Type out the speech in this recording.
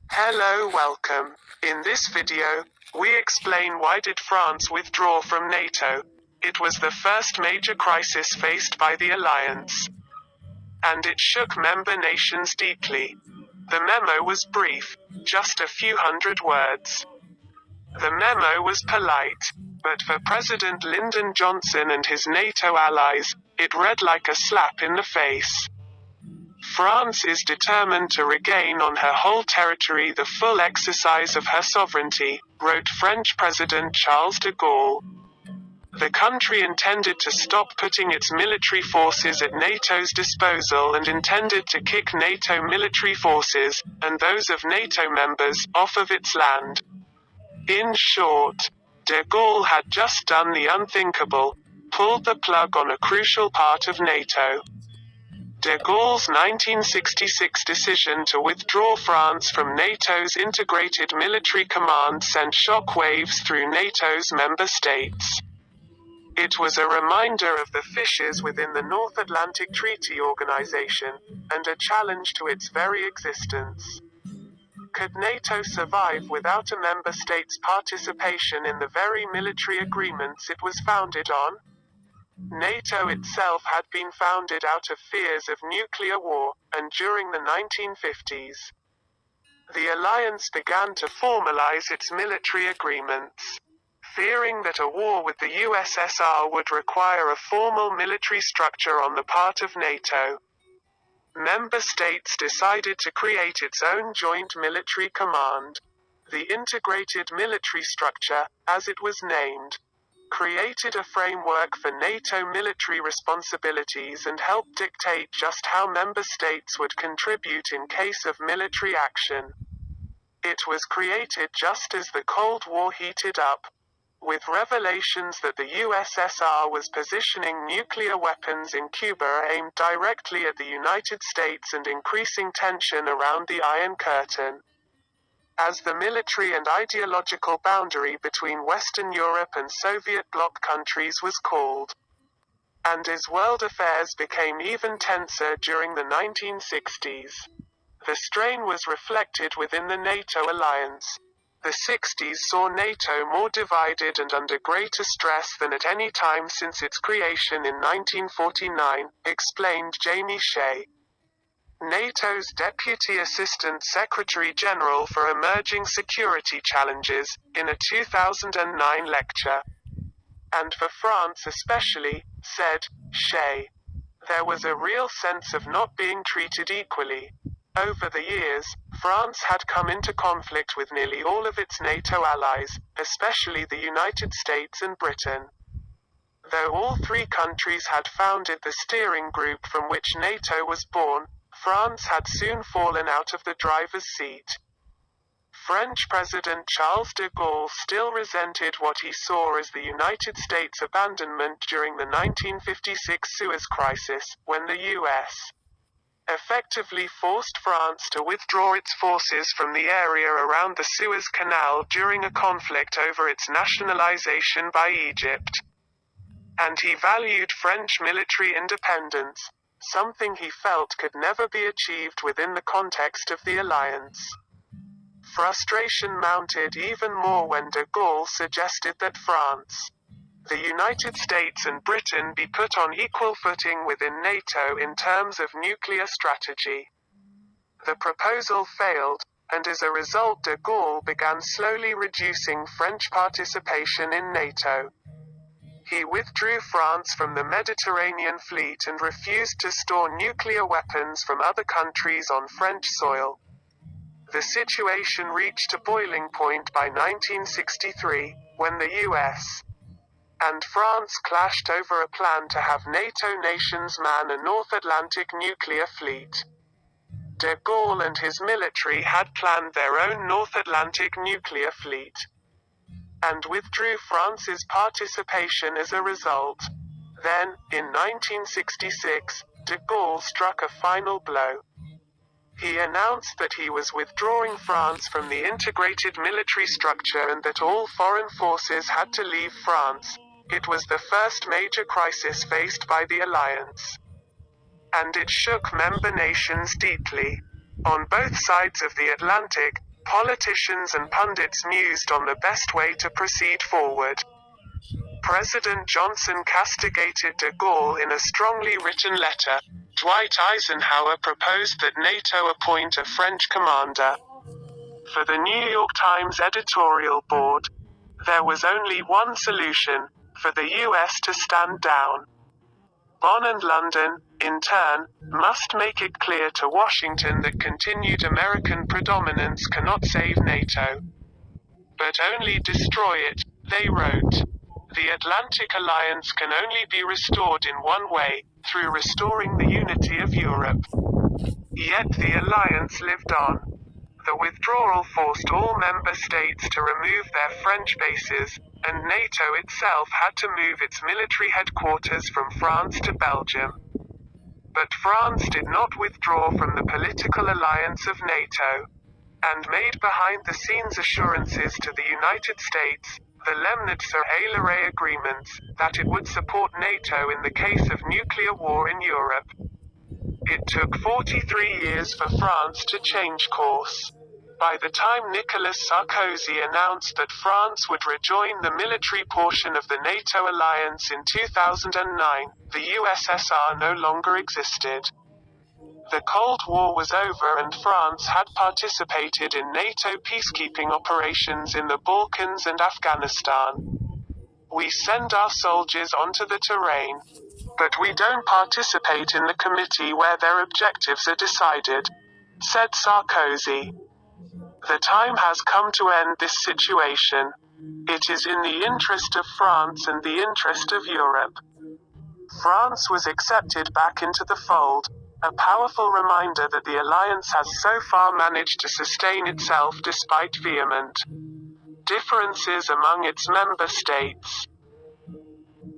Hello, welcome. In this video, we explain why did France withdraw from NATO. It was the first major crisis faced by the alliance, and it shook member nations deeply. The memo was brief, just a few hundred words. The memo was polite, but for President Lyndon Johnson and his NATO allies, it read like a slap in the face. France is determined to regain on her whole territory the full exercise of her sovereignty, wrote French President Charles de Gaulle. The country intended to stop putting its military forces at NATO's disposal and intended to kick NATO military forces, and those of NATO members, off of its land. In short, de Gaulle had just done the unthinkable, pulled the plug on a crucial part of NATO. De Gaulle's 1966 decision to withdraw France from NATO's integrated military command sent shock waves through NATO's member states. It was a reminder of the fissures within the North Atlantic Treaty Organization, and a challenge to its very existence. Could NATO survive without a member state's participation in the very military agreements it was founded on? NATO itself had been founded out of fears of nuclear war, and during the 1950s, the alliance began to formalize its military agreements. Fearing that a war with the USSR would require a formal military structure on the part of NATO, member states decided to create its own joint military command. The integrated military structure, as it was named, created a framework for NATO military responsibilities and helped dictate just how member states would contribute in case of military action. It was created just as the Cold War heated up, with revelations that the USSR was positioning nuclear weapons in Cuba aimed directly at the United States and increasing tension around the Iron Curtain. As the military and ideological boundary between Western Europe and Soviet bloc countries was called. And as world affairs became even tenser during the 1960s, the strain was reflected within the NATO alliance. The 60s saw NATO more divided and under greater stress than at any time since its creation in 1949, explained Jamie Shea, NATO's Deputy Assistant Secretary General for Emerging Security Challenges, in a 2009 lecture. And for France especially, said Shea, there was a real sense of not being treated equally. Over the years, France had come into conflict with nearly all of its NATO allies, especially the United States and Britain. Though all three countries had founded the steering group from which NATO was born, France had soon fallen out of the driver's seat. French President Charles de Gaulle still resented what he saw as the United States' abandonment during the 1956 Suez Crisis, when the U.S. effectively forced France to withdraw its forces from the area around the Suez Canal during a conflict over its nationalization by Egypt. And he valued French military independence, something he felt could never be achieved within the context of the alliance. Frustration mounted even more when de Gaulle suggested that France, the United States and Britain be put on equal footing within NATO in terms of nuclear strategy. The proposal failed, and as a result de Gaulle began slowly reducing French participation in NATO. He withdrew France from the Mediterranean fleet and refused to store nuclear weapons from other countries on French soil. The situation reached a boiling point by 1963, when the US and France clashed over a plan to have NATO nations man a North Atlantic nuclear fleet. De Gaulle and his military had planned their own North Atlantic nuclear fleet, and withdrew France's participation as a result. Then, in 1966, de Gaulle struck a final blow. He announced that he was withdrawing France from the integrated military structure and that all foreign forces had to leave France. It was the first major crisis faced by the alliance, and it shook member nations deeply. On both sides of the Atlantic, Politicians and pundits mused on the best way to proceed forward. President Johnson castigated de Gaulle in a strongly written letter. Dwight Eisenhower proposed that NATO appoint a French commander. For the New York Times editorial board, there was only one solution: for the US to stand down. Bonn and London, in turn, must make it clear to Washington that continued American predominance cannot save NATO, but only destroy it, they wrote. The Atlantic Alliance can only be restored in one way, through restoring the unity of Europe. Yet the alliance lived on. The withdrawal forced all member states to remove their French bases, and NATO itself had to move its military headquarters from France to Belgium. But France did not withdraw from the political alliance of NATO, and made behind-the-scenes assurances to the United States, the Lemnitzer-Haleray agreements, that it would support NATO in the case of nuclear war in Europe. It took 43 years for France to change course. By the time Nicolas Sarkozy announced that France would rejoin the military portion of the NATO alliance in 2009, the USSR no longer existed. The Cold War was over and France had participated in NATO peacekeeping operations in the Balkans and Afghanistan. We send our soldiers onto the terrain, but we don't participate in the committee where their objectives are decided, said Sarkozy. The time has come to end this situation. It is in the interest of France and the interest of Europe. France was accepted back into the fold, a powerful reminder that the alliance has so far managed to sustain itself despite vehement differences among its member states.